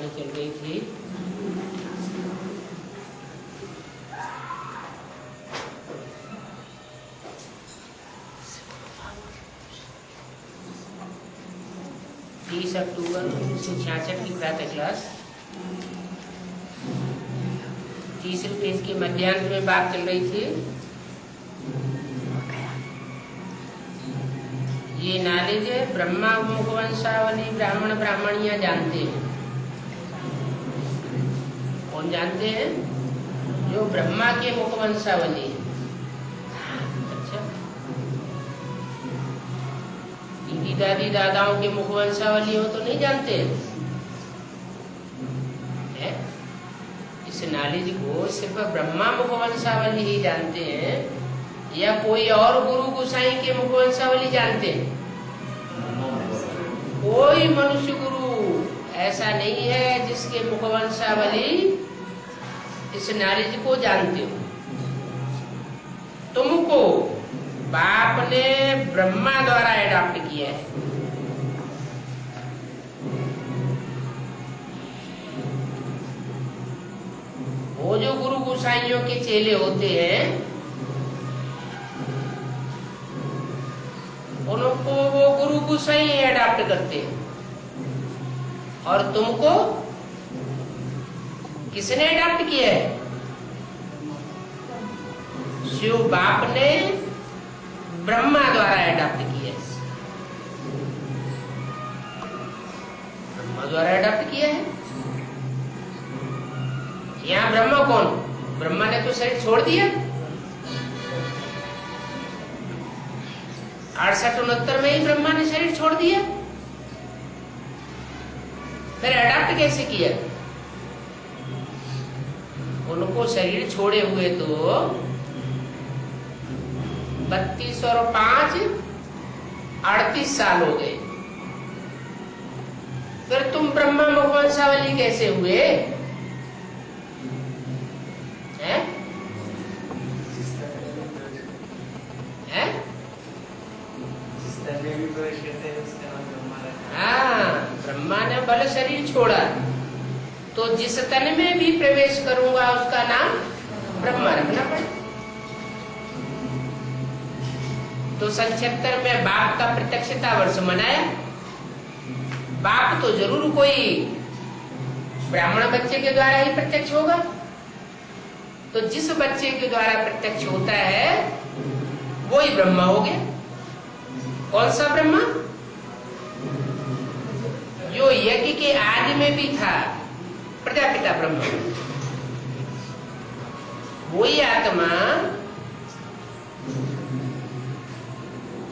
कहानी चल रही थी। अक्टूबर 1966 की प्रातः क्लास 30 पेज के मध्यांश में बात चल रही थी। ये नॉलेज है ब्रह्मा मुखवंशावली ब्राह्मण ब्राह्मणियां जानते हैं। कौन जानते हैं? जो ब्रह्मा के मुखवंशावली। अच्छा, दीदी दादी दादाओं के मुखवंशावली हो तो नहीं जानते हैं? इस नॉलेज को सिर्फ ब्रह्मा मुखवंशावली ही जानते हैं या कोई और गुरु गोसाई के मुखवंशावली जानते हैं? कोई मनुष्य गुरु ऐसा नहीं है जिसके मुखवंशावली इस नॉलेज को जानते हो। तुमको बाप ने ब्रह्मा द्वारा एडॉप्ट किया है। वो जो गुरु गोसाइयों के चेले होते हैं उनको वो गुरु गोसाई एडॉप्ट करते हैं। और तुमको किसने एडॉप्ट किया है? शिव बाप ने ब्रह्मा द्वारा एडॉप्ट किया है। ब्रह्मा द्वारा एडॉप्ट किया है। यहाँ ब्रह्मा कौन? ब्रह्मा ने तो शरीर छोड़ दिया। 68-69 में ही ब्रह्मा ने शरीर छोड़ दिया। फिर अडॉप्ट कैसे किया? उनको शरीर छोड़े हुए तो 32 और 5 38 साल हो गए। फिर तुम ब्रह्मा मुखवंशावली कैसे हुए? ब्रह्मा ने बल शरीर छोड़ा तो जिस तन में भी प्रवेश करूंगा उसका नाम ब्रह्मा रखना पड़े। तो 77 में बाप का प्रत्यक्षता वर्ष मनाया। बाप तो जरूर कोई ब्राह्मण बच्चे के द्वारा ही प्रत्यक्ष होगा। तो जिस बच्चे के द्वारा प्रत्यक्ष होता है वही ब्रह्मा हो गया। कौन सा ब्रह्मा? जो यज्ञ के आदि में भी था, प्रजापिता ब्रह्मा। वही आत्मा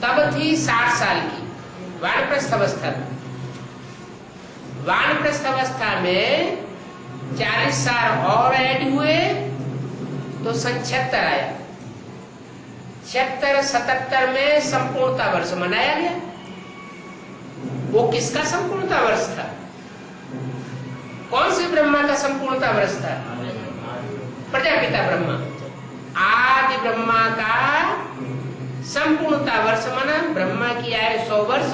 तब थी 60 साल की, वानप्रस्थ अवस्था में। वानप्रस्थ अवस्था में 40 साल और ऐड हुए तो 76 आया। 76-77 में संपूर्णता वर्ष मनाया गया। वो किसका संपूर्णता वर्ष था? कौन से ब्रह्मा का संपूर्णता वर्ष था? प्रजापिता ब्रह्मा। आदि ब्रह्मा का संपूर्णता वर्ष मना। ब्रह्मा की आयु 100 वर्ष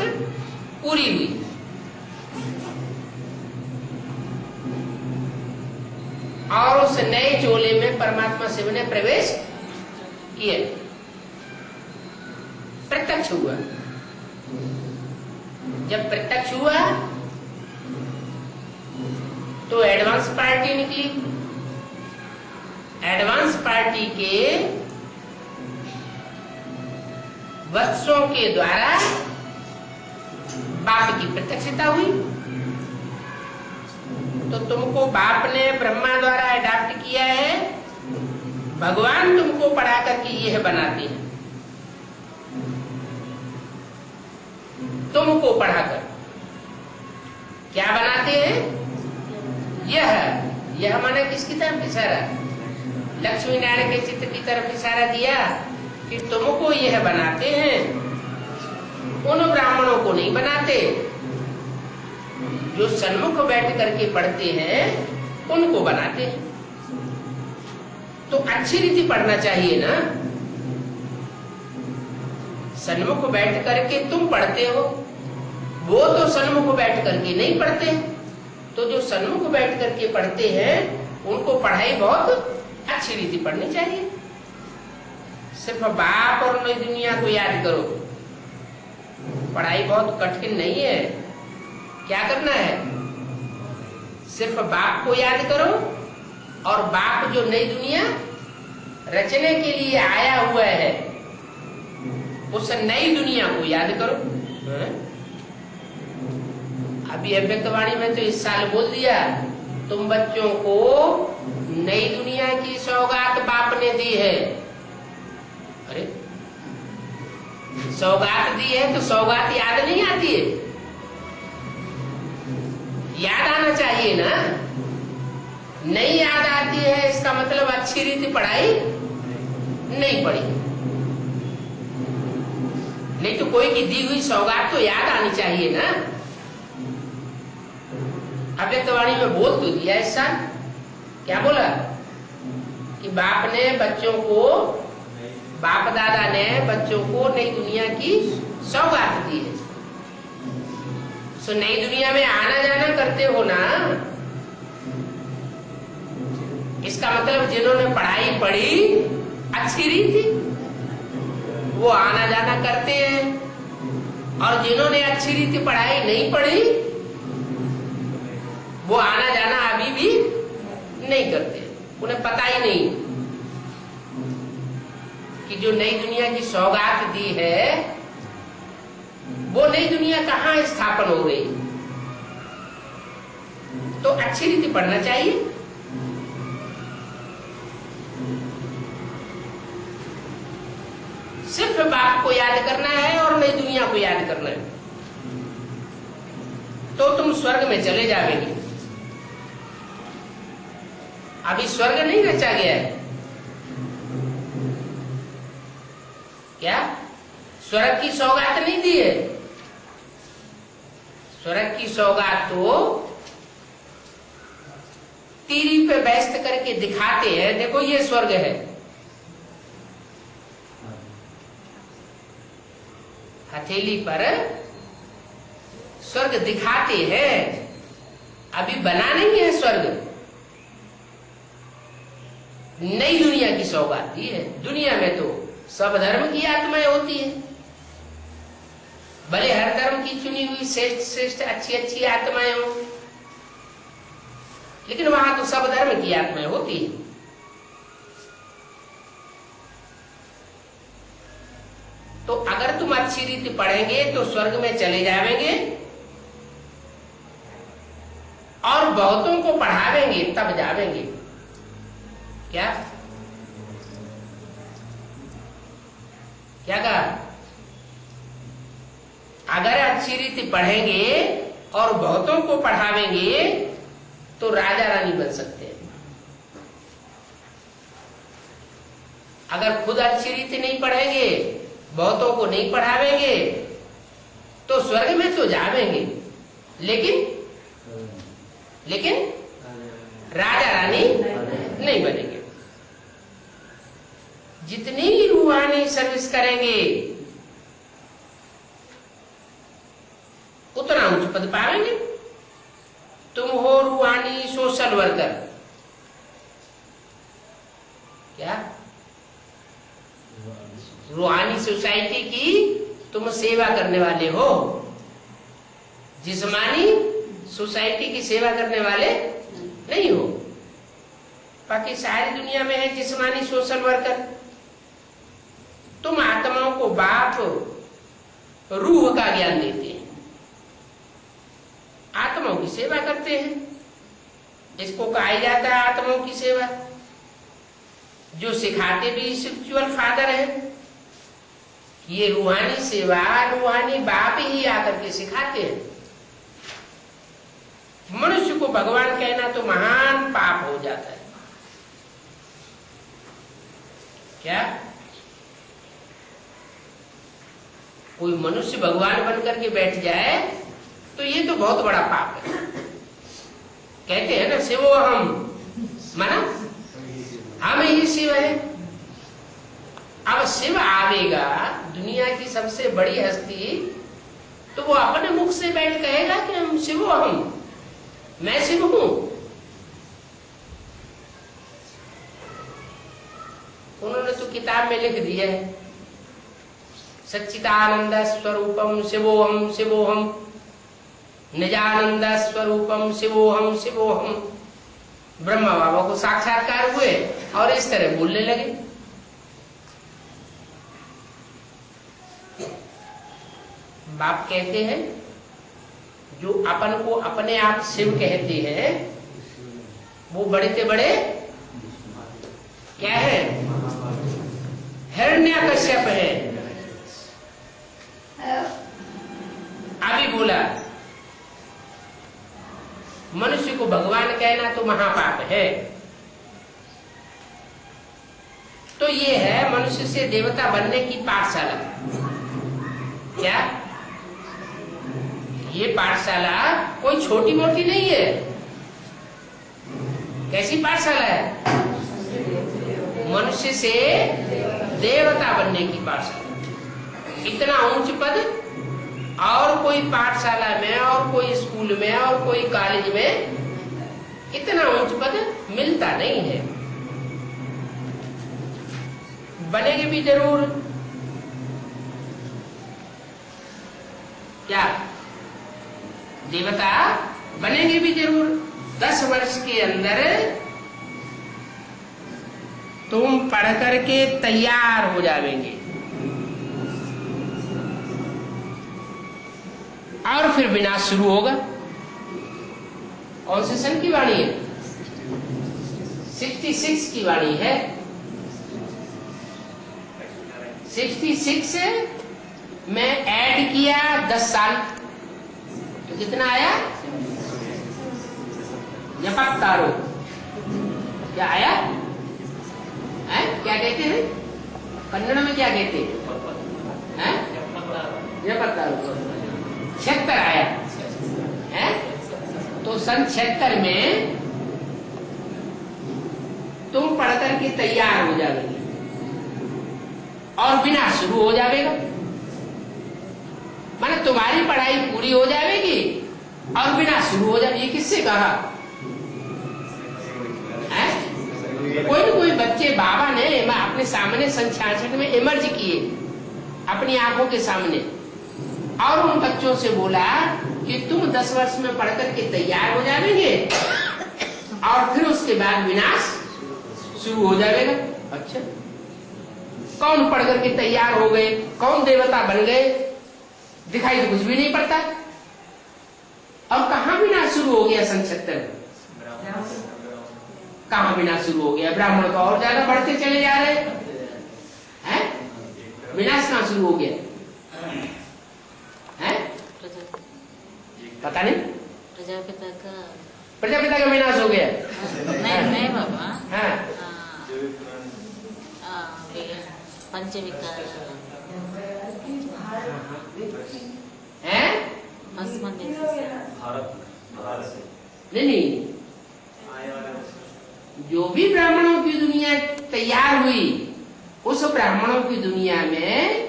पूरी हुई। और उस नए चोले में परमात्मा शिव ने प्रवेश किया, प्रत्यक्ष हुआ। जब प्रत्यक्ष हुआ तो एडवांस पार्टी निकली। एडवांस पार्टी के वत्सों के द्वारा बाप की प्रत्यक्षता हुई। तो तुमको बाप ने ब्रह्मा द्वारा अडॉप्ट किया है। भगवान तुमको पढ़ा करके यह बनाते हैं। तुमको पढ़ाकर क्या बनाते हैं? यह माने किसकी तरफ इशारा? लक्ष्मी नारायण के चित्त की तरफ इशारा दिया कि तुमको यह बनाते हैं। उन ब्राह्मणों को नहीं बनाते जो सन्मुख बैठ करके पढ़ते हैं, उनको बनाते हैं। तो अच्छी रीति पढ़ना चाहिए ना। सन्मुख बैठ करके तुम पढ़ते हो, वो तो सन्मुख बैठ करके नहीं पढ़ते। तो जो सन्मुख बैठ करके पढ़ते हैं उनको पढ़ाई बहुत अच्छी रीति पढ़नी चाहिए। सिर्फ बाप और नई दुनिया को याद करो, पढ़ाई बहुत कठिन नहीं है। क्या करना है? सिर्फ बाप को याद करो और बाप जो नई दुनिया रचने के लिए आया हुआ है उस नई दुनिया को याद करो। अभी अव्यक्तवाणी में तो इस साल बोल दिया, तुम बच्चों को नई दुनिया की सौगात बाप ने दी है। अरे सौगात दी है तो सौगात याद नहीं आती है? याद आना चाहिए ना। नहीं याद आती है इसका मतलब अच्छी रीति पढ़ाई नहीं पढ़ी। नहीं तो कोई की दी हुई सौगात तो याद आनी चाहिए ना। अव्यक्तवाणी में बोल तो दिया इस साल। क्या बोला कि बाप ने बच्चों को, बाप दादा ने बच्चों को नई दुनिया की सौगात दी है। तो नई दुनिया में आना जाना करते हो ना, इसका मतलब जिन्होंने पढ़ाई पढ़ी अच्छी रीति वो आना जाना करते हैं, और जिन्होंने अच्छी रीति पढ़ाई नहीं पढ़ी वो आना जाना अभी भी नहीं करते। उन्हें पता ही नहीं कि जो नई दुनिया की सौगात दी है वो नई दुनिया कहाँ स्थापन हो गई। तो अच्छी रीति पढ़ना चाहिए। सिर्फ बाप को याद करना है और नई दुनिया को याद करना है, तो तुम स्वर्ग में चले जाओगे। अभी स्वर्ग नहीं रचा गया है क्या? स्वर्ग की सौगात नहीं दी है। स्वर्ग की सौगात तो टीवी पे व्यस्त करके दिखाते हैं, देखो ये स्वर्ग है। हथेली पर स्वर्ग दिखाते हैं, अभी बना नहीं है स्वर्ग। नई दुनिया की सौगात दी है। दुनिया में तो सब धर्म की आत्माएं होती है, भले हर धर्म की चुनी हुई श्रेष्ठ श्रेष्ठ अच्छी अच्छी आत्माएं हो, लेकिन वहां तो सब धर्म की आत्माएं होती है। तो अगर तुम अच्छी रीति पढ़ेंगे तो स्वर्ग में चले जाएंगे, और बहुतों को पढ़ावेंगे तब जावेंगे। क्या क्या कहा? अगर अच्छी रीति पढ़ेंगे और बहुतों को पढ़ावेंगे तो राजा रानी बन सकते हैं। अगर खुद अच्छी रीति नहीं पढ़ेंगे, बहुतों को नहीं पढ़ावेंगे, तो स्वर्ग में तो जावेंगे, लेकिन राजा रानी नहीं बनेंगे। जितनी रूहानी सर्विस करेंगे उतना उच्च पद पाएंगे। तुम हो रूहानी सोशल वर्कर। क्या? रूहानी सोसाइटी की तुम सेवा करने वाले हो। जिस्मानी सोसाइटी की सेवा करने वाले नहीं हो। बाकी सारी दुनिया में है जिस्मानी सोशल वर्कर। तुम आत्माओं को बाप रूह का ज्ञान देते हैं, आत्माओं की सेवा करते हैं। इसको कहा जाता है आत्माओं की सेवा। जो सिखाते भी स्पिरिचुअल फादर है। ये रूहानी सेवा रूहानी बाप ही आकर के सिखाते हैं। मनुष्य को भगवान कहना तो महान पाप हो जाता है। क्या? कोई मनुष्य भगवान बन करके बैठ जाए तो ये तो बहुत बड़ा पाप है। कहते हैं ना शिवो हम, माना हम ही शिव है। अब शिव आवेगा, दुनिया की सबसे बड़ी हस्ती, तो वो अपने मुख से बैठ कहेगा कि हम शिवो हम। मैं शिव हूं। उन्होंने तो किताब में लिख दिया है, सच्चिदानंद स्वरूपम शिवोहम शिवोहम, निजानंद स्वरूपम शिवोहम शिवोहम। ब्रह्मा बाबा को साक्षात्कार हुए और इस तरह बोलने लगे। बाप कहते हैं जो अपन को अपने आप शिव कहते हैं वो बड़े से बड़े क्या है? हिरण्यकश्यप है। अभी बोला मनुष्य को भगवान कहना तो महापाप है। तो ये है मनुष्य से देवता बनने की पाठशाला। क्या ये पाठशाला कोई छोटी मोटी नहीं है। कैसी पाठशाला है? मनुष्य से देवता बनने की पाठशाला। इतना ऊंच पद और कोई पाठशाला में और कोई स्कूल में और कोई कॉलेज में इतना ऊंच पद मिलता नहीं है। बनेंगे भी जरूर। क्या देवता बनेंगे भी जरूर। 10 वर्ष के अंदर तुम पढ़ करके तैयार हो जाएंगे और फिर विनाश शुरू होगा। कौन से सन की वाणी है? 66 की वाणी है। 66 में ऐड किया 10 साल तो कितना आया? यपत्तारो। क्या आया है? क्या कहते हैं कन्नड़ में? क्या कहते हैं? यपत्तारो। 76 आया है। तो सन 76 में तुम पढ़कर के तैयार हो जाओगे और विनाश शुरू हो जाएगा। माने तुम्हारी पढ़ाई पूरी हो जाएगी और विनाश शुरू हो जाएगी। ये किससे कहा? कोई न कोई बच्चे बाबा ने अपने सामने सन 66 में इमर्ज किए अपनी आंखों के सामने और उन बच्चों से बोला कि तुम 10 वर्ष में पढ़कर के तैयार हो जाएंगे और फिर उसके बाद विनाश शुरू हो जाएगा। अच्छा, कौन पढ़ करके तैयार हो गए? कौन देवता बन गए? दिखाई तो कुछ भी नहीं पड़ता। और कहां विनाश शुरू हो गया? सन 76 कहां विनाश शुरू हो गया? ब्राह्मण तो और ज्यादा बढ़ते चले जा रहे हैं। विनाश कहां शुरू हो गया है? पता नहीं। प्रजापिता का विनाश हो गया। नहीं बाबा। हाँ। पंचविकार है? नहीं, जो भी ब्राह्मणों की दुनिया तैयार हुई उस ब्राह्मणों की दुनिया में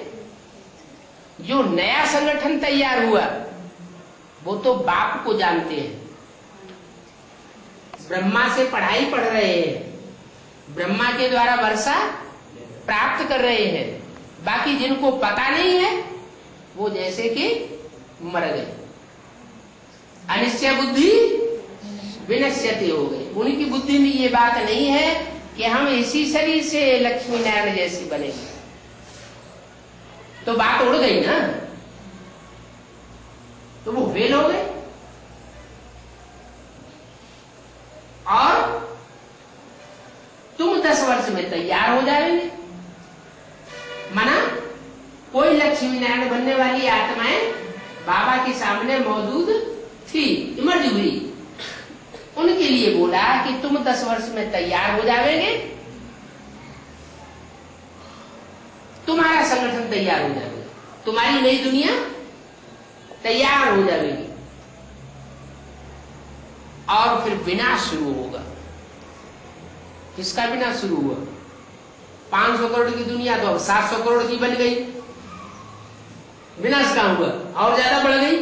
जो नया संगठन तैयार हुआ वो तो बाप को जानते हैं। ब्रह्मा से पढ़ाई पढ़ रहे हैं, ब्रह्मा के द्वारा वर्षा प्राप्त कर रहे हैं। बाकी जिनको पता नहीं है वो जैसे कि मर गए। अनिश्चय बुद्धि विनश्यते हो गए। उनकी बुद्धि में ये बात नहीं है कि हम इसी शरीर से लक्ष्मी नारायण जैसी बनेंगे। तो बात उड़ गई ना, तो वो फेल हो गए। और तुम 10 वर्ष में तैयार हो जाएंगे। माना कोई लक्ष्मी नारायण बनने वाली आत्माएं बाबा के सामने मौजूद थी, इमर्ज हुई। उनके लिए बोला कि तुम 10 वर्ष में तैयार हो जाओगे, तुम्हारा संगठन तैयार हो जाएगा, तुम्हारी नई दुनिया तैयार हो जाएगी और फिर विनाश शुरू होगा। किसका विनाश शुरू हुआ? 500 करोड़ की दुनिया तो अब 700 करोड़ की बन गई। विनाश कहां हुआ? और ज्यादा बढ़ गई।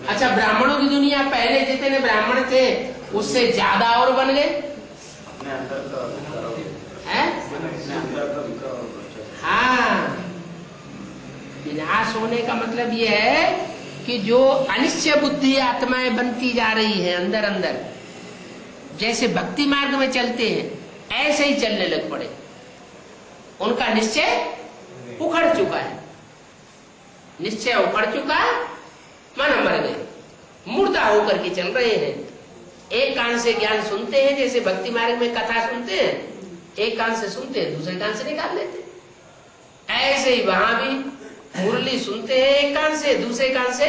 अच्छा, ब्राह्मणों की दुनिया पहले जितने ब्राह्मण थे उससे ज्यादा और बन गए हैं? हाँ, विनाश होने का मतलब यह है कि जो अनिश्चय बुद्धि आत्माएं बनती जा रही है अंदर अंदर, जैसे भक्ति मार्ग में चलते हैं ऐसे ही चलने लग पड़े। उनका निश्चय उखड़ चुका है, निश्चय उखड़ चुका, मन मर गए, मुर्दा होकर के चल रहे हैं। एक कान से ज्ञान सुनते हैं, जैसे भक्ति मार्ग में कथा सुनते हैं, एक कान से सुनते हैं दूसरे कान से निकाल लेते हैं। ऐसे ही वहां भी मुरली सुनते हैं, एक कान से दूसरे कान से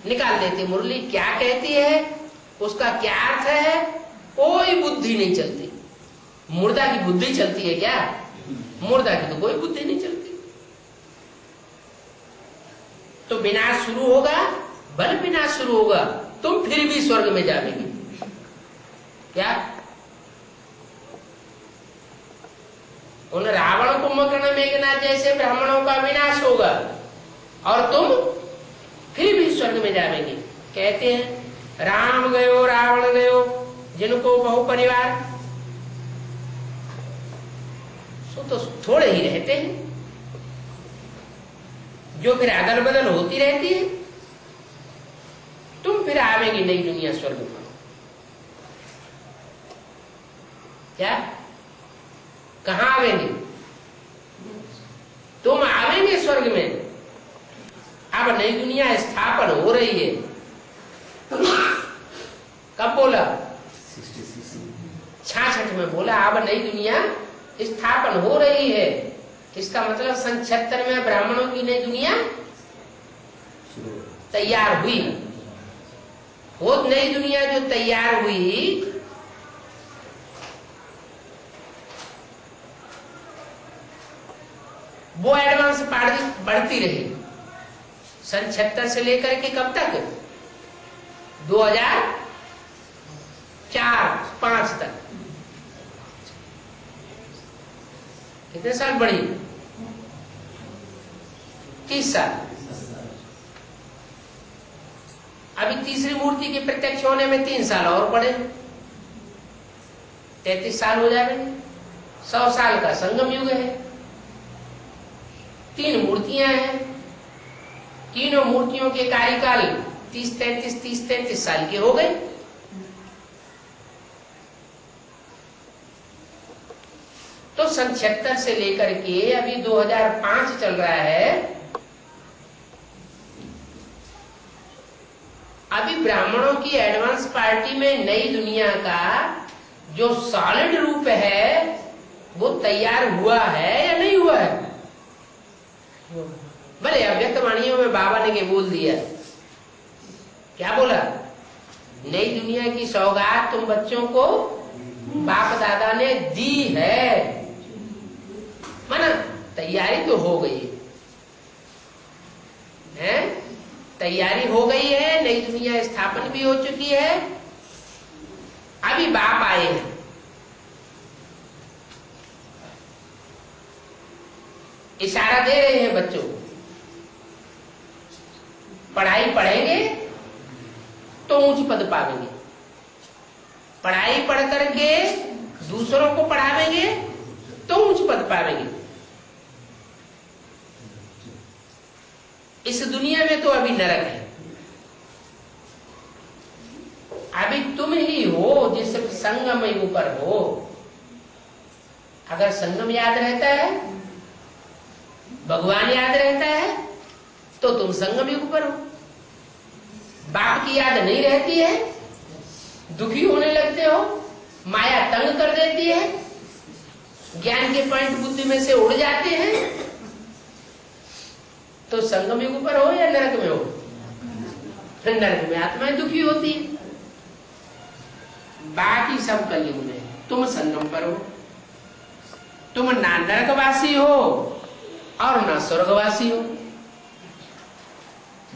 निकाल देते। मुरली क्या कहती है, उसका क्या अर्थ है, कोई बुद्धि नहीं चलती। मुर्दा की बुद्धि चलती है क्या? मुर्दा की तो कोई बुद्धि नहीं चलती। तो विनाश शुरू होगा, बल विनाश शुरू होगा, तुम फिर भी स्वर्ग में जाओगे क्या? उन रावण कुंभकर्ण मेघनाथ जैसे ब्राह्मणों का विनाश होगा और तुम फिर भी स्वर्ग में जाओगे। कहते हैं राम गयो रावण गयो जिनको बहु परिवार, सो तो थोड़े ही रहते हैं, जो फिर अदल बदल होती रहती है। तुम फिर आवेगी नई दुनिया स्वर्ग में क्या? कहां आवेंगे? तुम आवेंगे स्वर्ग में। अब नई दुनिया स्थापन हो रही है। कब बोला? 66 में बोला अब नई दुनिया स्थापन हो रही है। इसका मतलब सन 76 में ब्राह्मणों की नई दुनिया तैयार हुई। वो नई दुनिया जो तैयार हुई, वो एडवांस बढ़ती रही सन 76 से लेकर के कब तक? 2004-5 तक। कितने साल बढ़ी? 30 साल। अभी तीसरी मूर्ति के प्रत्यक्ष होने में 3 साल और पड़े, 33 साल हो जाएंगे। 100 साल का संगम युग है। 3 मूर्तियां हैं, तीनों मूर्तियों के कार्यकाल 30-33 साल के हो गए। तो सन 76 से लेकर के अभी 2005 चल रहा है। अभी ब्राह्मणों की एडवांस पार्टी में नई दुनिया का जो सॉलिड रूप है वो तैयार हुआ है या नहीं हुआ है? भले अव्यक्त वाणियों में बाबा ने के बोल दिया। क्या बोला? नई दुनिया की सौगात तुम बच्चों को बाप दादा ने दी है। माना तैयारी तो हो गई है, तैयारी हो गई है, नई दुनिया स्थापन भी हो चुकी है। अभी बाप आए हैं, इशारा दे रहे हैं बच्चों को, पढ़ाई पढ़ेंगे तो ऊंच पद पावेंगे, पढ़ाई पढ़ करके दूसरों को पढ़ावेंगे तो ऊंच पद पावेंगे। इस दुनिया में तो अभी नरक है। अभी तुम ही हो जिस संगम युग पर हो। अगर संगम याद रहता है, भगवान याद रहता है, तो तुम संगम युग पर हो। बाप की याद नहीं रहती है, दुखी होने लगते हो, माया तंग कर देती है, ज्ञान के पॉइंट बुद्धि में से उड़ जाते हैं, तो संगम युग पर हो या नरक में हो? नरक में आत्माएं दुखी होती है। बाकी सब कलयुग में, तुम संगम पर हो। तुम ना नरकवासी हो और ना स्वर्गवासी हो।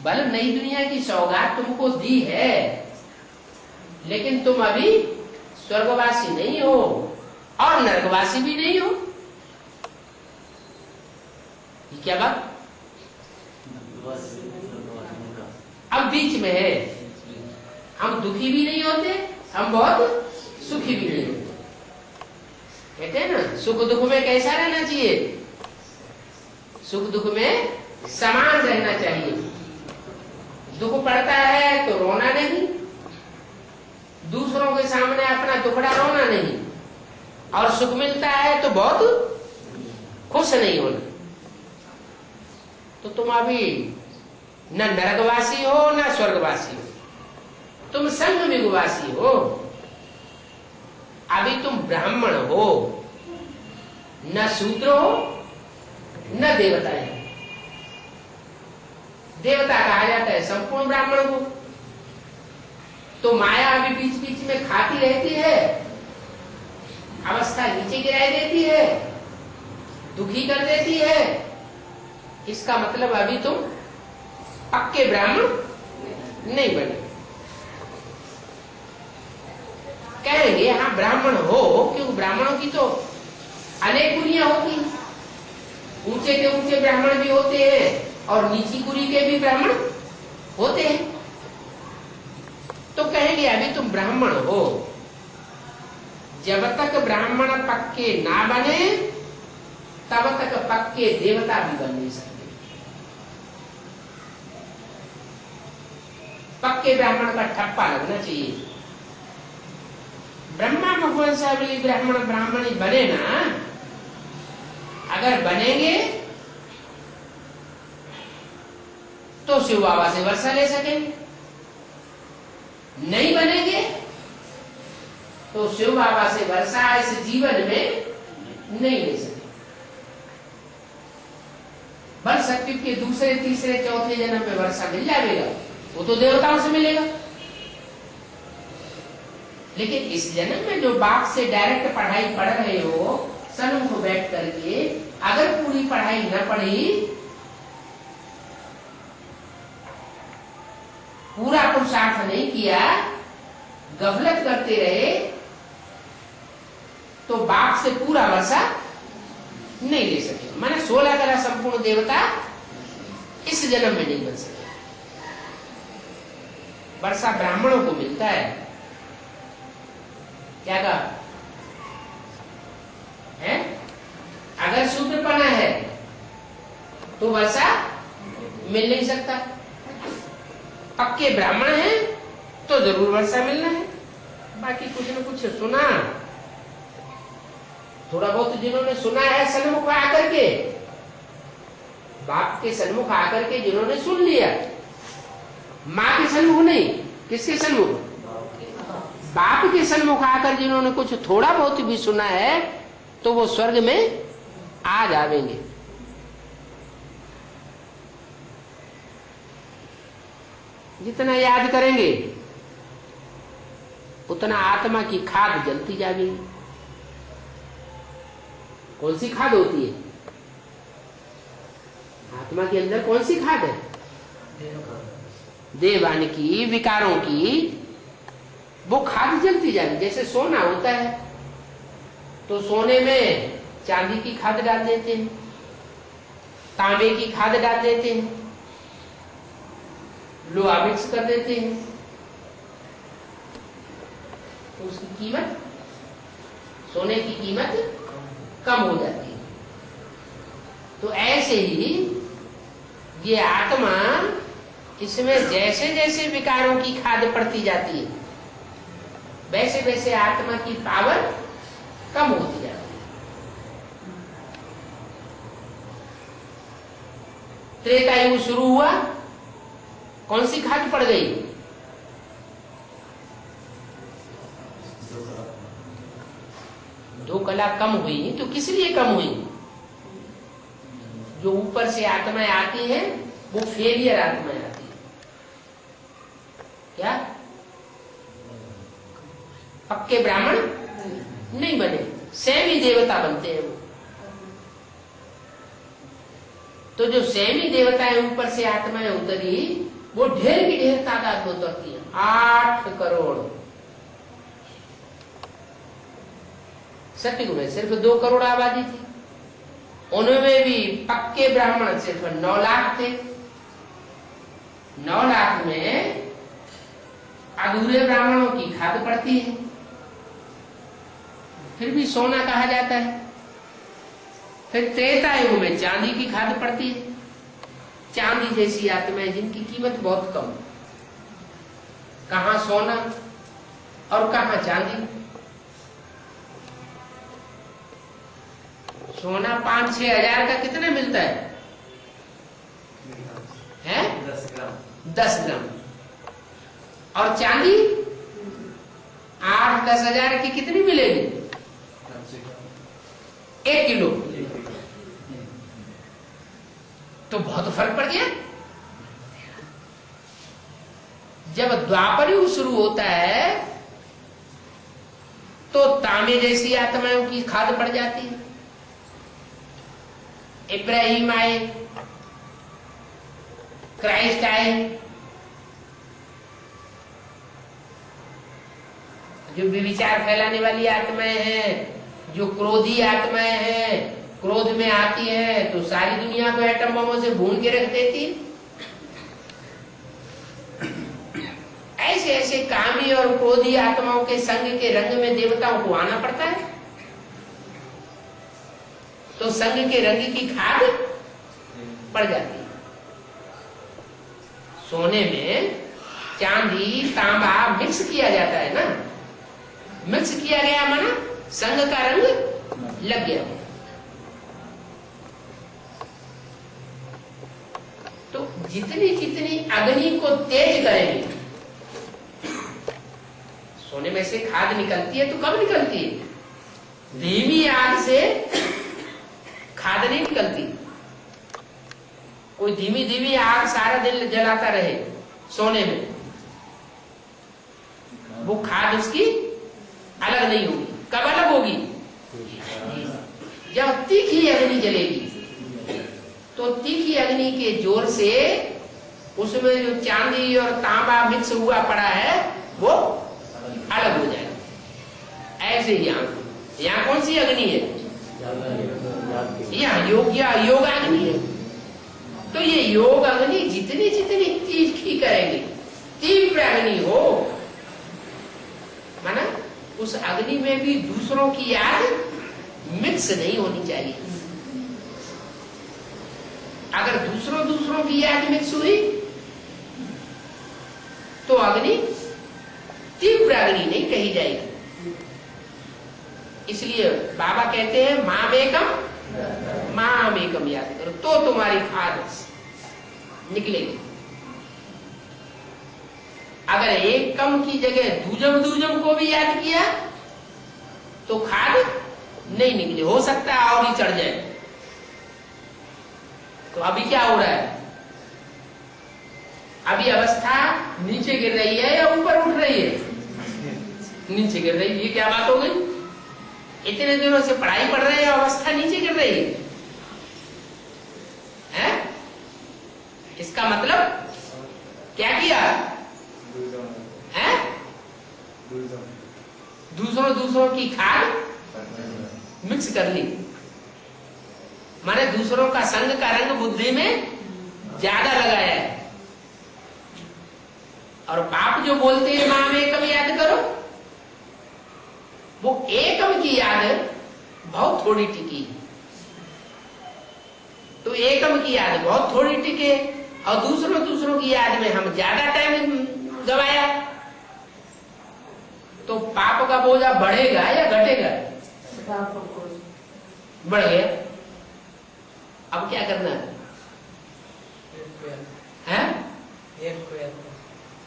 बल नई दुनिया की सौगात तुमको दी है, लेकिन तुम अभी स्वर्गवासी नहीं हो और नरकवासी भी नहीं हो। क्या बात? अब बीच में है, हम दुखी भी नहीं होते, हम बहुत सुखी भी नहीं होते। कहते हैं ना, सुख दुख में कैसा रहना चाहिए? सुख दुख में समान रहना चाहिए। दुख पड़ता है तो रोना नहीं, दूसरों के सामने अपना दुखड़ा रोना नहीं, और सुख मिलता है तो बहुत खुश नहीं होना। तो तुम अभी न नरकवासी हो न स्वर्गवासी हो, तुम संग युगवासी हो। अभी तुम ब्राह्मण हो, न शूद्र हो न देवता है। देवता कहा जाता है संपूर्ण ब्राह्मण को। तो माया अभी बीच बीच में खाती रहती है, अवस्था नीचे गिराई देती है, दुखी कर देती है। इसका मतलब अभी तुम पक्के ब्राह्मण नहीं बने। कहेंगे हाँ ब्राह्मण हो, क्योंकि ब्राह्मणों की तो अनेक कुरियां होती हैं। ऊंचे के ऊंचे ब्राह्मण भी होते हैं और नीची कुरी के भी ब्राह्मण होते हैं। तो कहेंगे अभी तुम ब्राह्मण हो, जब तक ब्राह्मण पक्के ना बने तब तक पक्के देवता भी बन नहीं सकते। पक्के ब्राह्मण का ठप्पा लगना चाहिए। ब्रह्मा भगवान से अभी ब्राह्मण ब्राह्मणी बने ना, अगर बनेंगे तो शिव बाबा से वर्षा ले सकेंगे, नहीं बनेंगे तो शिव बाबा से वर्षा इस जीवन में नहीं ले सके। बन सकती के दूसरे तीसरे चौथे जन्म में वर्षा मिल जाएगा, वो तो देवताओं से मिलेगा। लेकिन इस जन्म में जो बाप से डायरेक्ट पढ़ाई पढ़ रहे हो, सन्मुख बैठ करके, अगर पूरी पढ़ाई न पढ़ी, पूरा पुरुषार्थ नहीं किया, गफलत करते रहे, तो बाप से पूरा वर्षा नहीं ले सके। माने 16 कला संपूर्ण देवता इस जन्म में नहीं बन सके। वर्षा ब्राह्मणों को मिलता है। क्या कहा है? अगर शूद्रपना है तो वर्षा मिल नहीं सकता। पक्के ब्राह्मण है तो जरूर वर्षा मिलना है। बाकी कुछ न कुछ सुना, थोड़ा बहुत जिन्होंने सुना है सन्मुख आकर के, बाप के सन्मुख आकर के जिन्होंने सुन लिया, माँ के सन्मुख नहीं, किसके सन्मुख? बाप के सन्मुख आकर जिन्होंने कुछ थोड़ा बहुत भी सुना है, तो वो स्वर्ग में आ जाएंगे। जितना याद करेंगे उतना आत्मा की खाद जलती जाएगी। कौन सी खाद होती है? आत्मा के अंदर कौन सी खाद है? देवान की, विकारों की, वो खाद जलती जाएगी। जैसे सोना होता है तो सोने में चांदी की खाद डाल देते हैं, तांबे की खाद डाल देते हैं, लोहा मिक्स कर देते हैं, तो उसकी कीमत, सोने की कीमत कम हो जाती है। तो ऐसे ही ये आत्मा, इसमें जैसे जैसे विकारों की खाद पड़ती जाती है, वैसे वैसे आत्मा की पावर कम होती जाती है। त्रेता युग शुरू हुआ, कौन सी खाद पड़ गई? दो कला कम हुई। तो किस लिए कम हुई? जो ऊपर से आत्माएं आती हैं वो फेलियर आत्माएं आती है। क्या? पक्के ब्राह्मण नहीं बने, सेमी देवता बनते हैं वो। तो जो सेमी देवताएं ऊपर से आत्माएं उतरी, वो ढेर की ढेर तादाद में उतरती है। 8 करोड़। सतयुग में सिर्फ 2 करोड़ आबादी थी, उनमें भी पक्के ब्राह्मण सिर्फ 9 लाख थे। 9 लाख में अधूरे ब्राह्मणों की खाद पड़ती है, फिर भी सोना कहा जाता है। फिर त्रेता युग में चांदी की खाद पड़ती है। चांदी जैसी आत्माएं जिनकी कीमत बहुत कम, कहां सोना और कहां चांदी। सोना 5-6 हजार का कितना मिलता है? 10 ग्राम। और चांदी 8-10 हजार की कितनी मिलेगी? 1 किलो। तो बहुत फर्क पड़ गया। जब द्वापर युग शुरू होता है तो तांबे जैसी आत्माओं की खाद पड़ जाती है। इब्राहिम आए, क्राइस्ट आए, जो विचार फैलाने वाली आत्माएं हैं, जो क्रोधी आत्माएं हैं, क्रोध में आती है तो सारी दुनिया को एटम बमों से भून के रख देती। ऐसे ऐसे कामी और क्रोधी आत्माओं के संग के रंग में देवताओं को आना पड़ता है। तो संग के रंग की खाद पड़ जाती है। सोने में चांदी तांबा मिक्स किया जाता है ना, मिक्स किया गया माना संग का रंग लग गया। तो जितनी जितनी अग्नि को तेज करेंगे, सोने में से खाद निकलती है तो कब निकलती है? धीमी आग से खाद नहीं निकलती। कोई धीमी धीमी आग सारा दिन जलाता रहे सोने में, वो खाद उसकी अलग नहीं होगी। कब अलग होगी? जब तीखी अग्नि जलेगी। तो तीखी अग्नि के जोर से उसमें जो चांदी और तांबा मिक्स हुआ पड़ा है वो अलग हो जाएगा। ऐसे यहाँ कौन सी अग्नि है? यहाँ योग अग्नि है। तो ये योग अग्नि जितनी जितनी तीखी करेंगे, तीव्र अग्नि हो, माना उस अग्नि में भी दूसरों की याद मिक्स नहीं होनी चाहिए। अगर दूसरों की याद मिक्स हुई तो अग्नि तीव्र अग्नि नहीं कही जाएगी। इसलिए बाबा कहते हैं माम एकम याद करो तो तुम्हारी खाद निकलेगी। अगर एक कम की जगह दूजम को भी याद किया तो खाद नहीं निकले, हो सकता है और ही चढ़ जाए। तो अभी क्या हो रहा है? अभी अवस्था नीचे गिर रही है या ऊपर उठ रही है? नीचे गिर रही है। ये क्या बात हो गई? इतने दिनों से पढ़ाई पढ़ रहे हैं, अवस्था नीचे गिर रही है? इसका मतलब क्या किया है? दूसरों की खाद मिक्स कर ली, माने दूसरों का संग का रंग बुद्धि में ज्यादा लगाया है। और बाप जो बोलते हैं माम एकम याद करो, वो एकम की याद बहुत थोड़ी टिकी। तो एकम की याद बहुत थोड़ी टिके और दूसरों की याद में हम ज्यादा टाइम गवाया। तो पाप का बोझा बढ़ेगा या घटेगा? बढ़ गया। अब क्या करना है?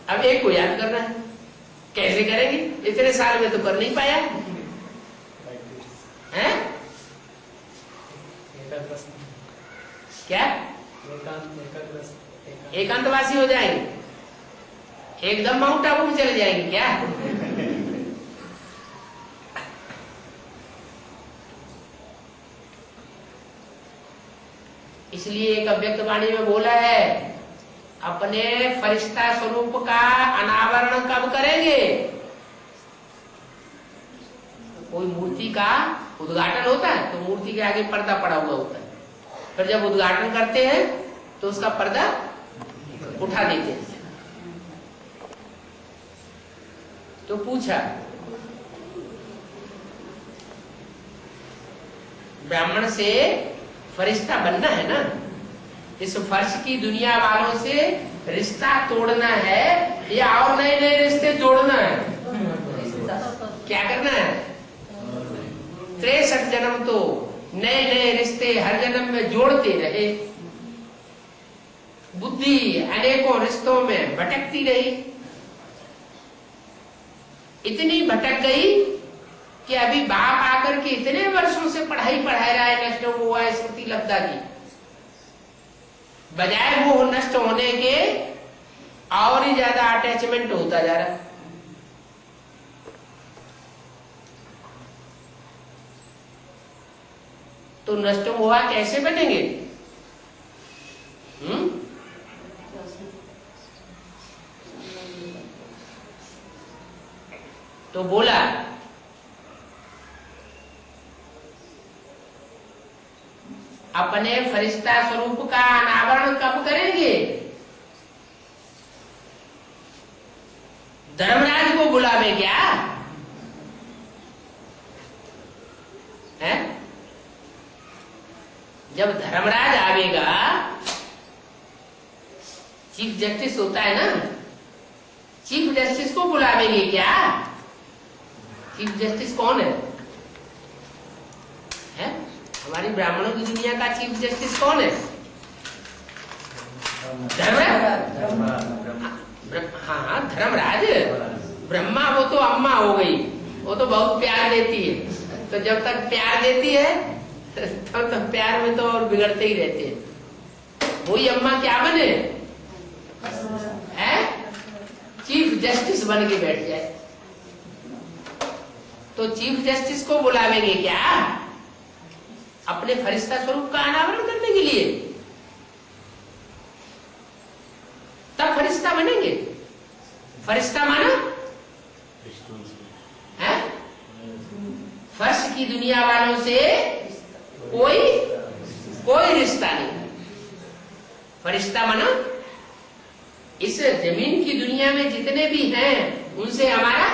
अब एक को याद करना है। कैसे करेंगे? इतने साल में तो कर नहीं पाया है? क्या एकांतवासी हो जाएंगे? एकदम माउंट आबू में चले जाएंगे क्या? इसलिए एक अव्यक्त वाणी में बोला है, अपने फरिश्ता स्वरूप का अनावरण कब करेंगे? कोई मूर्ति का उद्घाटन होता है तो मूर्ति के आगे पर्दा पड़ा हुआ होता है, फिर जब उद्घाटन करते हैं तो उसका पर्दा उठा देते थे। तो पूछा, ब्राह्मण से फरिश्ता बनना है ना, इस फर्श की दुनिया वालों से रिश्ता तोड़ना है या और नए नए रिश्ते जोड़ना है? क्या करना है? 63 जन्म तो नए नए रिश्ते हर जन्म में जोड़ते रहे, बुद्धि अनेकों रिश्तों में भटकती रही, इतनी भटक गई कि अभी बाप आकर के इतने वर्षों से पढ़ाई पढ़ा रहा है, नष्ट हुआ है स्मृति लब्धा की, बजाय वो नष्ट होने के और ही ज्यादा अटैचमेंट होता जा रहा है। तो नष्ट हुआ कैसे बनेंगे? तो बोला अपने फरिश्ता स्वरूप का अनावरण कब करेंगे? धर्मराज को बुलावे क्या है? जब धर्मराज आवेगा, चीफ जस्टिस होता है ना, चीफ जस्टिस को बुलावेंगे क्या? चीफ जस्टिस कौन है? हमारी ब्राह्मणों की दुनिया का चीफ जस्टिस कौन है? हाँ, धर्मराज। ब्रह्मा वो तो अम्मा हो गई, वो तो बहुत प्यार देती है, तो जब तक प्यार देती है तब तक प्यार में तो और बिगड़ते ही रहते हैं। वही अम्मा क्या बने? चीफ जस्टिस बन के बैठ जाए। तो चीफ जस्टिस को बुलावेंगे क्या? अपने फरिश्ता स्वरूप का अनावरण करने के लिए, तब फरिश्ता बनेंगे। फरिश्ता माना है फर्श की दुनिया वालों से कोई रिश्ता नहीं। फरिश्ता माना इस जमीन की दुनिया में जितने भी हैं उनसे हमारा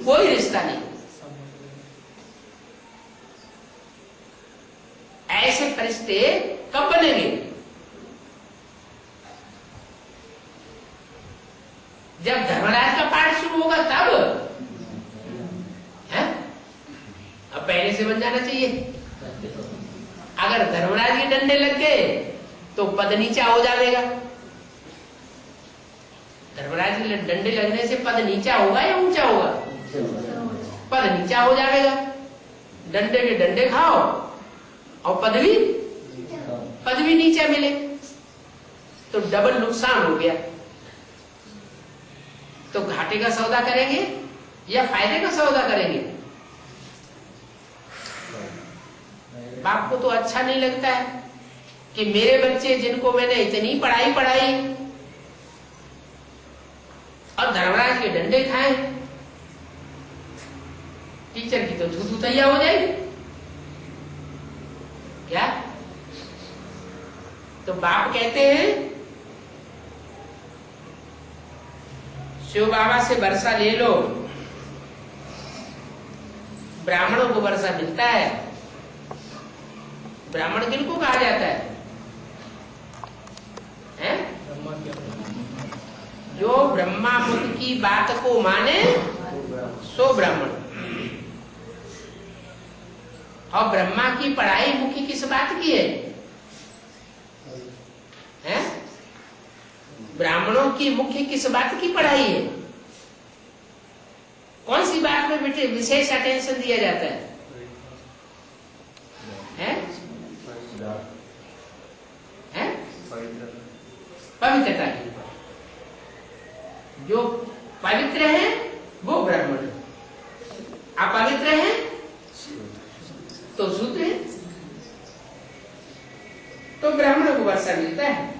कोई रिश्ता नहीं। ऐसे फरिश्ते कब बनेंगे? जब धर्मराज का पाठ शुरू होगा तब है? अब पहले से बन जाना चाहिए। अगर धर्मराज के डंडे लग गए तो पद नीचा हो जाएगा। धर्मराज के डंडे लगने से पद नीचा होगा या ऊंचा होगा? पद नीचा हो जाएगा। डंडे के डंडे खाओ और पदवी नीचे मिले तो डबल नुकसान हो गया। तो घाटे का सौदा करेंगे या फायदे का सौदा करेंगे? बाप को तो अच्छा नहीं लगता है कि मेरे बच्चे जिनको मैंने इतनी पढ़ाई और धर्मराज के डंडे खाए, टीचर की तो धुतैया हो जाएगी क्या? तो बाप कहते हैं शिव बाबा से वर्षा ले लो। ब्राह्मणों को वर्षा मिलता है। ब्राह्मण किनको कहा जाता है? जो ब्रह्मा मुनि की बात को माने सो ब्राह्मण। और ब्रह्मा की पढ़ाई मुख्य किस बात की है? ब्राह्मणों की मुख्य किस बात की पढ़ाई है? कौन सी बात में विशेष अटेंशन दिया जाता है? पवित्रता की। जो पवित्र है वो ब्राह्मण है, अपवित्र है तो शूद्र है। तो ब्राह्मण को वर्षा मिलता है।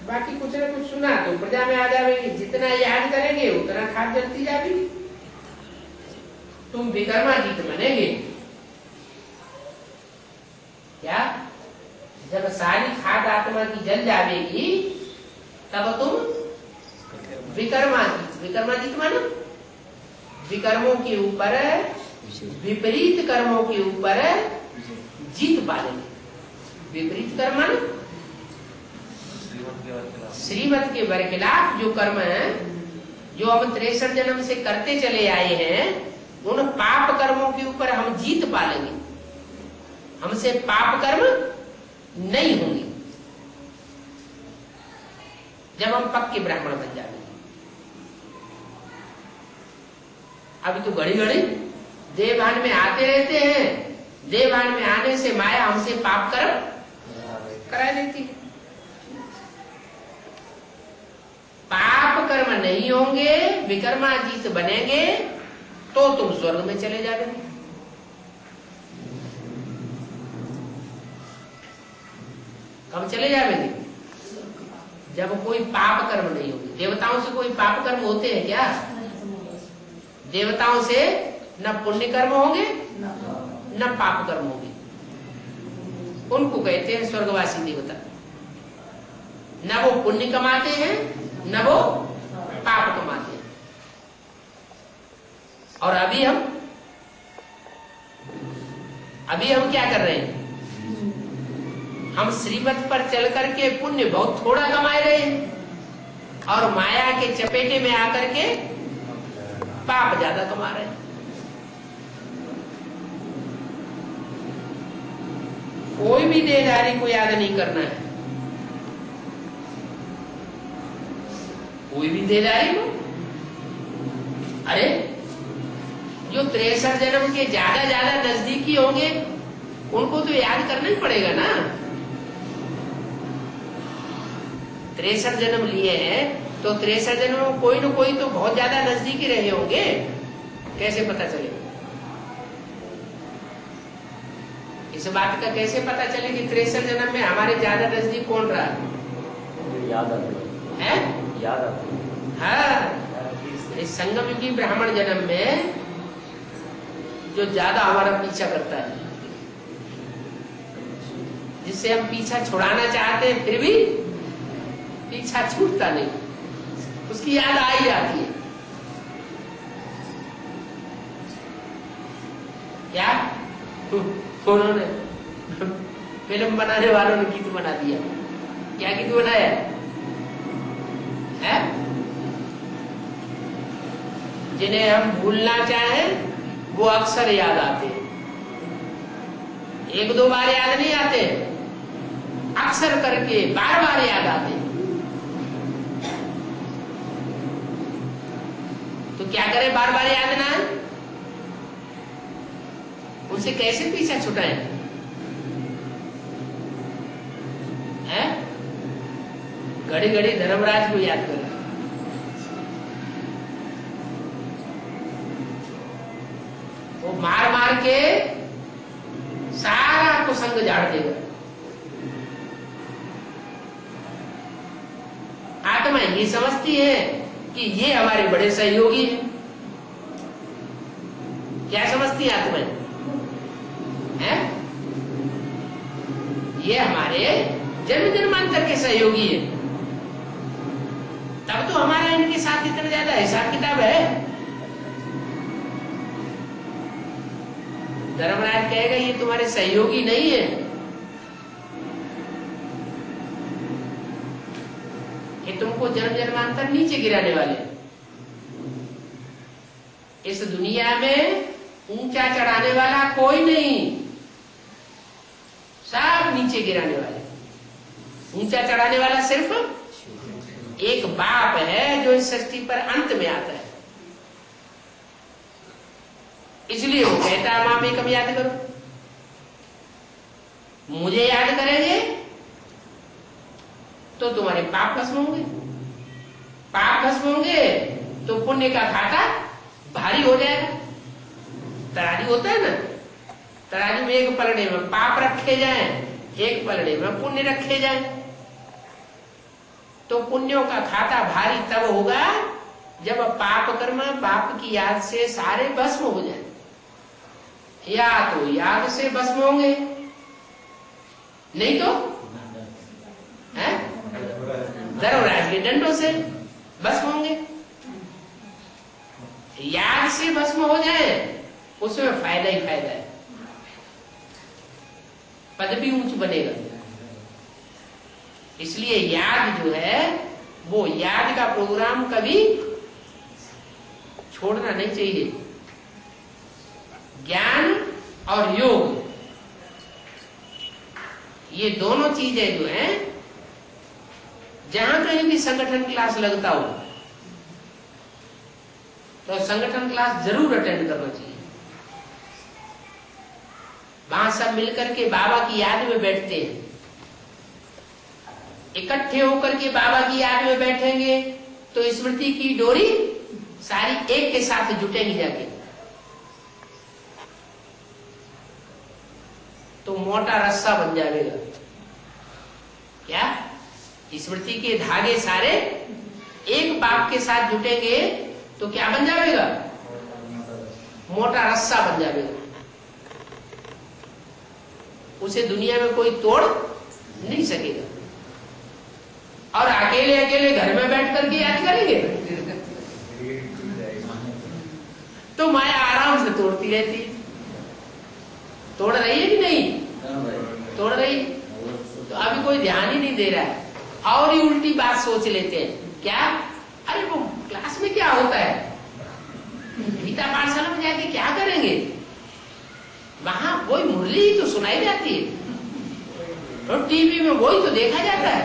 बाकी कुछ ना कुछ सुना तो प्रजा में आ जाएगी। जितना याद करेंगे उतना खाद जलती जाएगी। तुम विकर्माजीत बनेंगे क्या? जब सारी खाद आत्मा की जल जाएगी तब तुम विकर्माजीत। विकर्माजीत माना विकर्मों के ऊपर, विपरीत कर्मों के ऊपर जीत पालेंगे। विपरीत कर्म माना श्रीमत के बरखिलाफ जो कर्म है, जो हम 63 जन्म से करते चले आए हैं, उन पाप कर्मों के ऊपर हम जीत पालेंगे। हमसे पाप कर्म नहीं होंगे जब हम पक्के ब्राह्मण बन जाएंगे। अभी तो घड़ी घड़ी देवभान में आते रहते हैं, देवभान में आने से माया हमसे पाप कर्म करा देती है। पाप कर्म नहीं होंगे, विकर्माजीत बनेंगे तो तुम स्वर्ग में चले जाओगे। कब चले जाओगे? जब कोई पाप कर्म नहीं होंगे। देवताओं से कोई पाप कर्म होते हैं क्या? देवताओं से न पुण्य कर्म होंगे न पाप कर्म होंगे। उनको कहते हैं स्वर्गवासी देवता। न वो पुण्य कमाते हैं न वो पाप कमाते हैं। और अभी हम क्या कर रहे हैं? हम श्रीमत पर चल करके पुण्य बहुत थोड़ा कमाए रहे हैं और माया के चपेटे में आकर के पाप ज्यादा कमा रहे हैं। कोई भी देहधारी को याद नहीं करना है। कोई भी देहधारी को, अरे जो 63 जन्म के ज्यादा नजदीकी होंगे उनको तो याद करना ही पड़ेगा ना। 63 जन्म लिए हैं तो 63 जन्म में कोई न कोई तो बहुत ज्यादा नजदीकी रहे होंगे। कैसे पता चलेगा? इस बात का कैसे पता चले कि 63 जन्म में हमारे ज्यादा नजदीक कौन रहा? याद आती है? याद आती। हाँ, इस संगम युगी ब्राह्मण जन्म में जो ज्यादा हमारा पीछा करता है, जिससे हम पीछा छुड़ाना चाहते हैं फिर भी पीछा छूटता नहीं, उसकी याद आ ही जाती है। क्या उन्होंने फिल्म बनाने वालों ने गीत बना दिया। क्या गीत बनाया है? जिन्हें हम भूलना चाहें वो अक्सर याद आते हैं। एक दो बार याद नहीं आते, अक्सर करके बार बार याद आते हैं। तो क्या करें? बार बार याद ना आए, उनसे कैसे पीछा छुटाएं? है? घड़ी घड़ी धर्मराज को याद करें। वो मार मार के सारा कुसंग झाड़ देगा। आत्मा ये समझती है कि ये हमारे बड़े सहयोगी हैं। क्या समझती है आत्मा? है? ये हमारे जन्म जन्मांतर के सहयोगी है। तब तो हमारा इनके साथ इतना ज्यादा हिसाब किताब है। धर्मराज कहेगा ये तुम्हारे सहयोगी नहीं है, ये तुमको जन्म जन्मांतर नीचे गिराने वाले। इस दुनिया में ऊंचा चढ़ाने वाला कोई नहीं, सब नीचे गिराने वाले। ऊंचा चढ़ाने वाला सिर्फ एक बाप है जो इस सृष्टि पर अंत में आता है। इसलिए वो कहता है मां में कम याद करो। मुझे याद करेंगे तो तुम्हारे पाप भस्म होंगे, पाप भस्म होंगे तो पुण्य का खाता भारी हो जाएगा। तराजू होता है ना, तराजू में एक पलड़े में पाप रखे जाएं, एक पलड़े में पुण्य रखे जाएं, तो पुण्यों का खाता भारी तब होगा जब पाप कर्म पाप की याद से सारे भस्म हो जाए। या तो याद से भस्म होंगे, नहीं तो है धर्मराज के दंडों से भस्म होंगे। याद से भस्म हो जाए उसमें फायदा ही फायदा है, पद भी ऊंच बनेगा। इसलिए याद जो है वो याद का प्रोग्राम कभी छोड़ना नहीं चाहिए। ज्ञान और योग ये दोनों चीजें जो हैं, जहां कहीं भी संगठन क्लास लगता हो तो संगठन क्लास जरूर अटेंड करना चाहिए। वहां सब मिलकर के बाबा की याद में बैठते हैं, इकट्ठे होकर के बाबा की याद में बैठेंगे तो स्मृति की डोरी सारी एक के साथ जुटेंगी जाके, तो मोटा रस्सा बन जाएगा। क्या स्मृति के धागे सारे एक बाप के साथ जुटेंगे तो क्या बन जाएगा? मोटा रस्सा बन जाएगा। उसे दुनिया में कोई तोड़ नहीं सकेगा। और अकेले अकेले घर में बैठ करके याद करेंगे तो माया आराम से तोड़ती रहती है। तोड़ रही है कि नहीं? तोड़ रही है। तो अभी कोई ध्यान ही नहीं दे रहा है और ही उल्टी बात सोच लेते हैं। क्या? अरे वो क्लास में क्या होता है, गीता पाठशाला में जाके क्या करेंगे? वहां वही मुरली ही तो सुनाई जाती है और टीवी में वही तो देखा जाता है।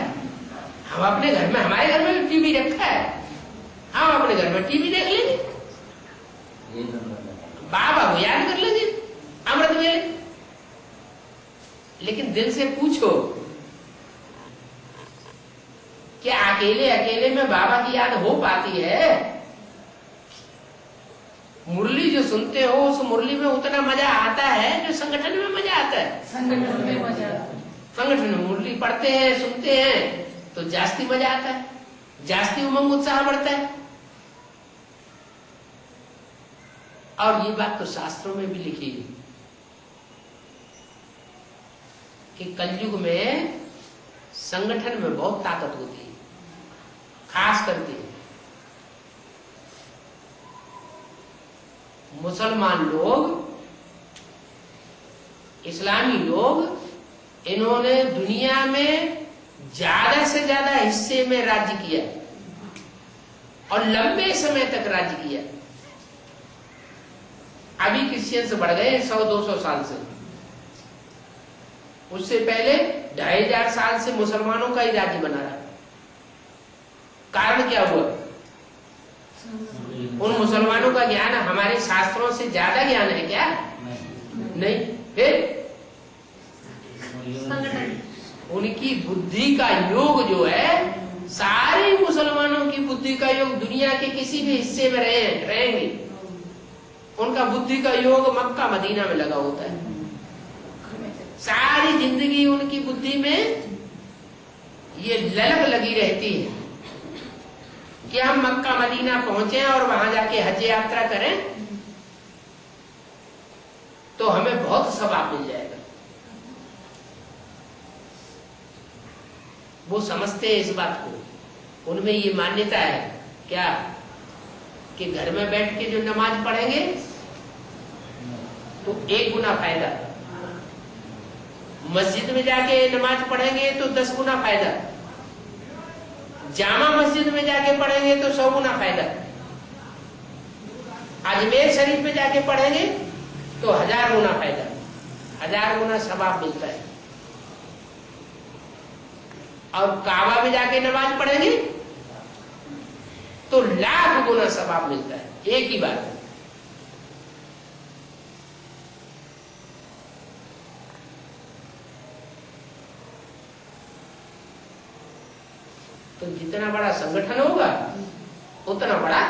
हम अपने घर में, हमारे घर में भी टीवी रखा है, हम अपने घर में टीवी देख लेंगे, बाबा को याद कर लेंगे अमृत वेले। लेकिन दिल से पूछो, क्या अकेले अकेले में बाबा की याद हो पाती है? मुरली जो सुनते हो उस मुरली में उतना मजा आता है जो संगठन में मजा आता है। संगठन में मजा आता है। संगठन में मुरली पढ़ते हैं, सुनते हैं तो जास्ती मजा आता है, जास्ती उमंग उत्साह बढ़ता है। और ये बात तो शास्त्रों में भी लिखी है कि कलयुग में संगठन में बहुत ताकत होती है, खास करके मुसलमान लोग, इस्लामी लोग, इन्होंने दुनिया में ज्यादा से ज्यादा हिस्से में राज्य किया और लंबे समय तक राज्य किया। अभी क्रिश्चियंस बढ़ गए 100-200 साल से, उससे पहले 2500 साल से मुसलमानों का ही राज्य बना रहा। कारण क्या हुआ? उन मुसलमानों का ज्ञान हमारे शास्त्रों से ज्यादा ज्ञान है क्या? नहीं। फिर उनकी बुद्धि का योग जो है, सारे मुसलमानों की बुद्धि का योग दुनिया के किसी भी हिस्से में रहेंगे, उनका बुद्धि का योग मक्का मदीना में लगा होता है। सारी जिंदगी उनकी बुद्धि में ये ललक लगी रहती है कि हम मक्का मदीना पहुंचे और वहां जाके हज यात्रा करें तो हमें बहुत सवाब मिल जाएगा। वो समझते हैं इस बात को, उनमें ये मान्यता है क्या कि घर में बैठ के जो नमाज पढ़ेंगे तो 1 गुना फायदा, मस्जिद में जाके नमाज पढ़ेंगे तो 10 गुना फायदा, जामा मस्जिद में जाके पढ़ेंगे तो 100 गुना फायदा, अजमेर शरीफ में जाके पढ़ेंगे तो 1000 गुना फायदा, 1000 गुना सवाब मिलता है। और काबा में जाके नमाज पढ़ेंगे तो 1,00,000 गुना सवाब मिलता है, एक ही बात है। तो जितना बड़ा संगठन होगा उतना बड़ा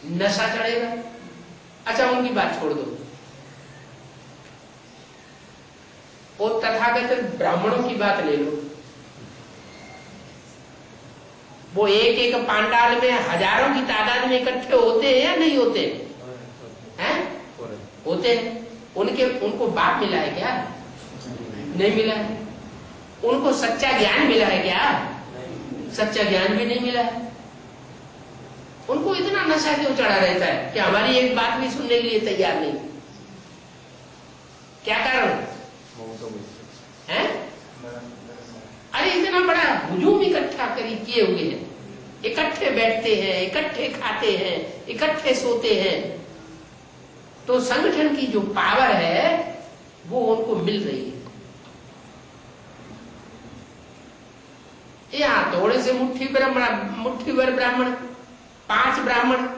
नशा चढ़ेगा। अच्छा, उनकी बात छोड़ दो, वो तथाकथित ब्राह्मणों की बात ले लो। वो एक एक पांडाल में हजारों की तादाद में इकट्ठे होते हैं या नहीं होते हैं? होते हैं। उनको बाप मिला है क्या? नहीं मिला है। उनको सच्चा ज्ञान मिला है क्या? सच्चा ज्ञान भी नहीं मिला है। उनको इतना नशा क्यों चढ़ा रहता है कि हमारी एक बात भी सुनने के लिए तैयार नहीं? क्या कारण है? अरे इतना बड़ा हुजूम इकट्ठा किए हुए हैं, इकट्ठे बैठते हैं, इकट्ठे खाते हैं, इकट्ठे सोते हैं, तो संगठन की जो पावर है वो उनको मिल रही है। यहाँ थोड़े से मुट्ठी भर ब्राह्मण, 5 ब्राह्मण,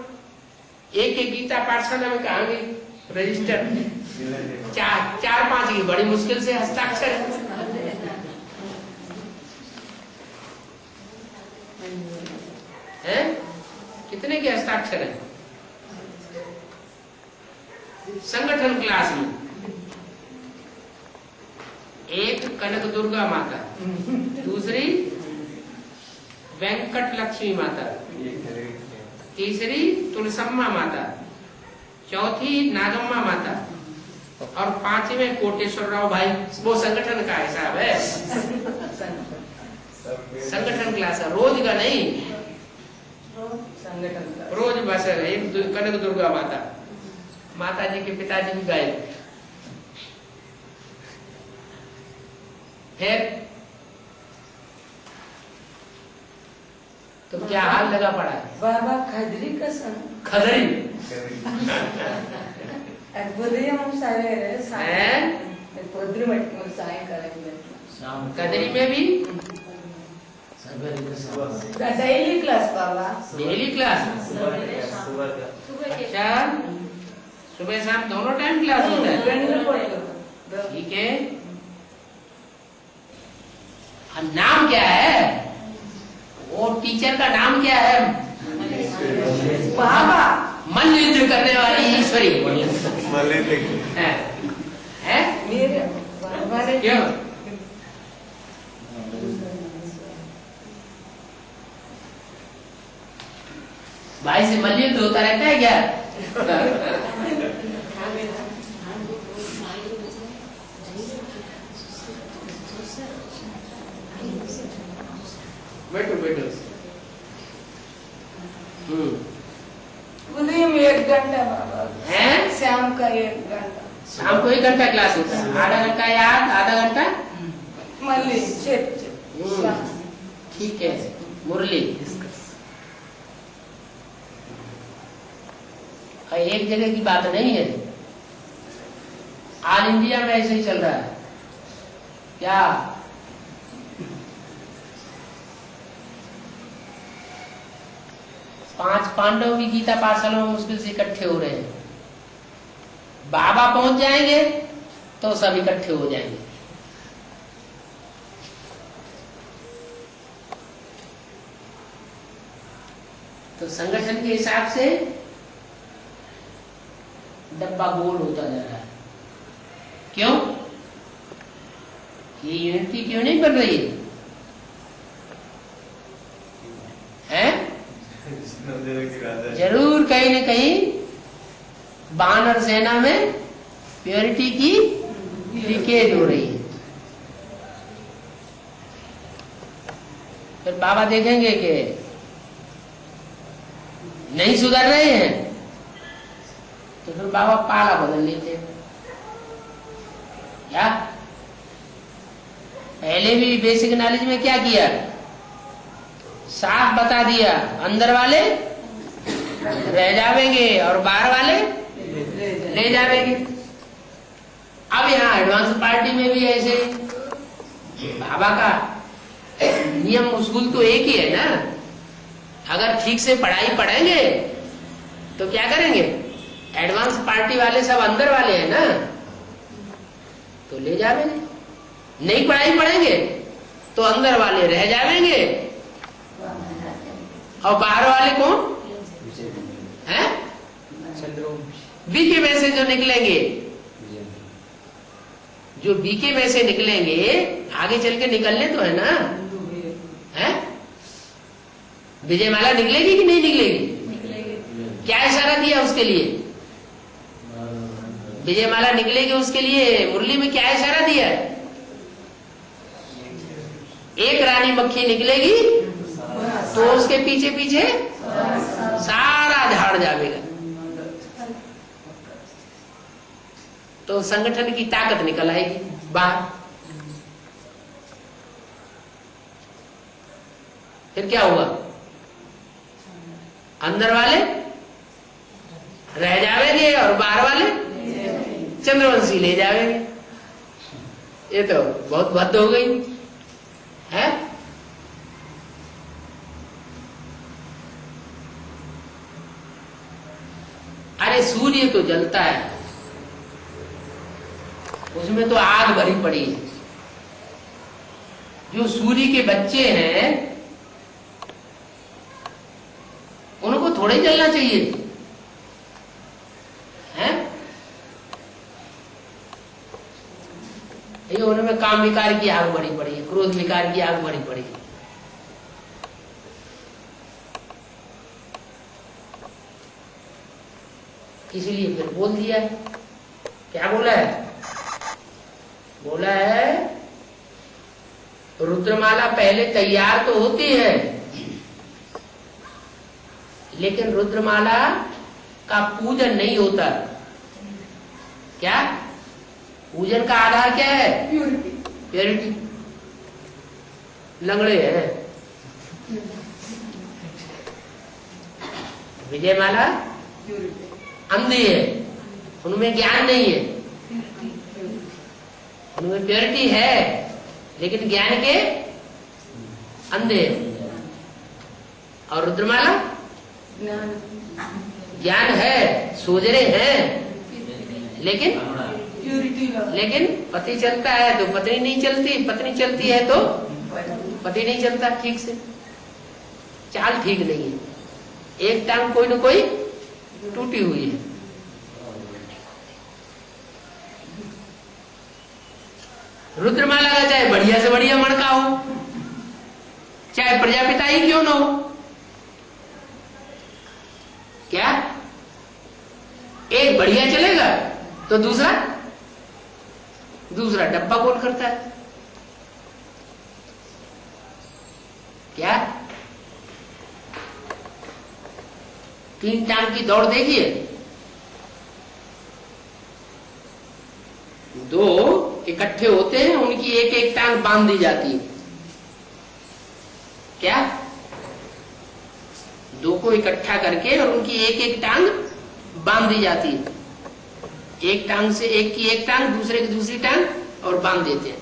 एक गीता पाठशाला में कहा गई रजिस्टर, 4-5 की बड़ी मुश्किल से हस्ताक्षर है। कितने के हस्ताक्षर है? संगठन क्लास में एक कनक दुर्गा माता, दूसरी वेंकट लक्ष्मी माता, तीसरी तुलसम्मा माता, चौथी नागम्मा माता और 5वें कोटेश्वर राव भाई। वो संगठन का हिसाब है, संगठन क्लास है, रोज का नहीं, रोज बस एक कनक दुर्गा माता, माता जी के पिताजी भी गए। फिर तो क्या हाल लगा पड़ा है? बाबा खदरी का संग खदरी कदरी में भी डेली क्लास बाबा, डेली क्लास, अच्छा सुबह शाम दोनों टाइम क्लास होता है, ठीक है। नाम क्या है वो टीचर का? नाम क्या है? बाबा मन युद्ध करने वाली ईश्वरी है मेरे बाबा ने क्यों? भाई से मल्लयुद्ध होता रहता है क्या? बैठो बैठो। उदय में 1 घंटा बाबा है, शाम का 1 घंटा, शाम को 1 घंटा क्लास होता है, आधा घंटा याद, आधा घंटा मल्ली ठीक है। मुरली एक जगह की बात नहीं है, ऑल इंडिया में ऐसे ही चल रहा है क्या? पांच पांडवों की गीता पाठशाला में मुश्किल से इकट्ठे हो रहे हैं, बाबा पहुंच जाएंगे तो सब इकट्ठे हो जाएंगे। तो संगठन के हिसाब से डब्बा गोल होता जा रहा है। क्यों? ये यूनिटी क्यों नहीं बन रही है? जरूर कहीं न कहीं वानर सेना में प्योरिटी की लीकेज हो रही है। फिर बाबा देखेंगे कि नहीं सुधर रहे हैं तो फिर बाबा पाला बदल लेते हैं। क्या पहले भी बेसिक नॉलेज में क्या किया? साफ बता दिया, अंदर वाले रह जावेंगे और बाहर वाले ले जावेंगे। अब यहाँ एडवांस पार्टी में भी ऐसे बाबा का नियम उसूल तो एक ही है ना। अगर ठीक से पढ़ाई पढ़ेंगे तो क्या करेंगे? एडवांस पार्टी वाले सब अंदर वाले हैं ना, तो ले जावेंगे। नहीं पढ़ाई पढ़ेंगे तो अंदर वाले रह जावेंगे और बाहर वाले कौन हैं? बीके में से जो निकलेंगे, जो बीके में से निकलेंगे आगे चल के निकलने तो है ना, है? विजयमाला निकलेगी कि नहीं निकलेगी? क्या इशारा दिया उसके लिए? विजयमाला निकलेगी उसके लिए मुरली में क्या इशारा दिया? एक रानी मक्खी निकलेगी तो उसके पीछे पीछे सारा झाड़ जाएगा। तो संगठन की ताकत निकल आएगी बाहर। फिर क्या हुआ? अंदर वाले रह जावेंगे और बाहर वाले चंद्रवंशी ले जावेंगे। ये तो बहुत बात हो गई है। अरे सूर्य तो जलता है, उसमें तो आग भरी पड़ी है। जो सूर्य के बच्चे हैं उनको थोड़े जलना चाहिए है? ये उनमें काम विकार की आग भरी पड़ी है, क्रोध विकार की आग भरी पड़ी है। इसीलिए फिर बोल दिया है। क्या बोला है? बोला है रुद्रमाला पहले तैयार तो होती है, लेकिन रुद्रमाला का पूजन नहीं होता। क्या पूजन का आधार क्या है? प्योरिटी। लंगड़े हैं। विजयमाला अंधे है, उनमें ज्ञान नहीं है। उनमें प्योरिटी है लेकिन ज्ञान के अंधे हैं। और रुद्रमाला ज्ञान है, सोजरे हैं, लेकिन पति चलता है तो पत्नी नहीं चलती, पत्नी चलती है तो पति नहीं चलता ठीक से। चाल ठीक नहीं है, एक टांग कोई न कोई टूटी हुई है। रुद्रमाला का चाहे बढ़िया से बढ़िया मणका हो, चाहे प्रजापिता ही क्यों ना हो, क्या एक बढ़िया चलेगा तो दूसरा डब्बा गोल करता है। क्या तीन टांग की दौड़ देखिए, दो इकट्ठे होते हैं, उनकी एक एक टांग बांध दी जाती है। क्या दो को इकट्ठा करके और उनकी एक एक टांग बांध दी जाती है। एक टांग से एक की एक टांग, दूसरे की दूसरी टांग और बांध देते हैं।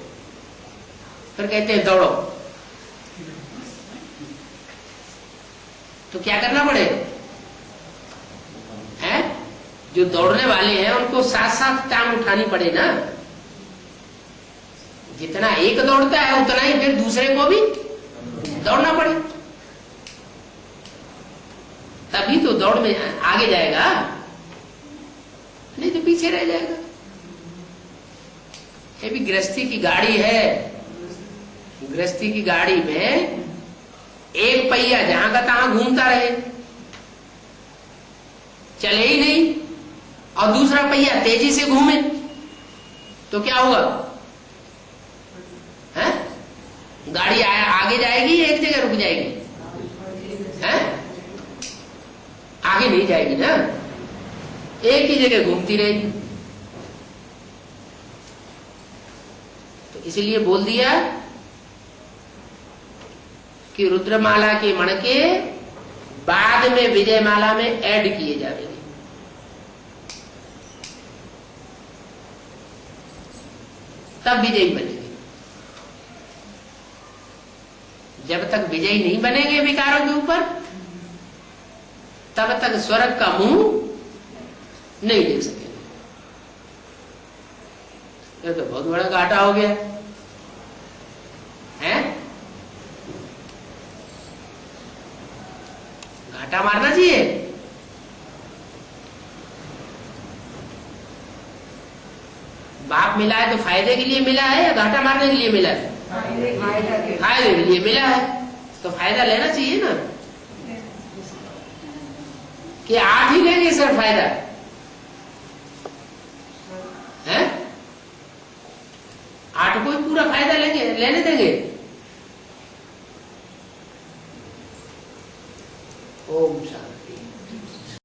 फिर कहते हैं दौड़ो। तो क्या करना पड़ेगा? है जो दौड़ने वाले हैं उनको साथ साथ टांग उठानी पड़े ना। जितना एक दौड़ता है उतना ही फिर दूसरे को भी दौड़ना पड़े, तभी तो दौड़ में आगे जाएगा, नहीं तो पीछे रह जाएगा। ये भी गृहस्थी की गाड़ी है। गृहस्थी की गाड़ी में एक पहिया जहां का तहां घूमता रहे, चले ही नहीं, और दूसरा पहिया तेजी से घूमे तो क्या होगा? है? गाड़ी आगे जाएगी या एक जगह रुक जाएगी? है? आगे नहीं जाएगी ना, एक ही जगह घूमती रहेगी। तो इसलिए बोल दिया कि रुद्रमाला के मणके बाद में विजयमाला में ऐड किए जाएंगे। तब विजयी बनेंगे। जब तक विजयी नहीं बनेंगे विकारों के ऊपर, तब तक स्वर्ग का मुंह नहीं देख सकेंगे। ये तो बहुत बड़ा घाटा हो गया है। घाटा मारना चाहिए। बाप मिला है तो फायदे के लिए मिला है या घाटा मारने के लिए मिला है? फायदे के लिए मिला है तो फायदा लेना चाहिए ना। कि आप ही लेंगे सर फायदा है? आठ को पूरा फायदा लेने देंगे? ओम शांति।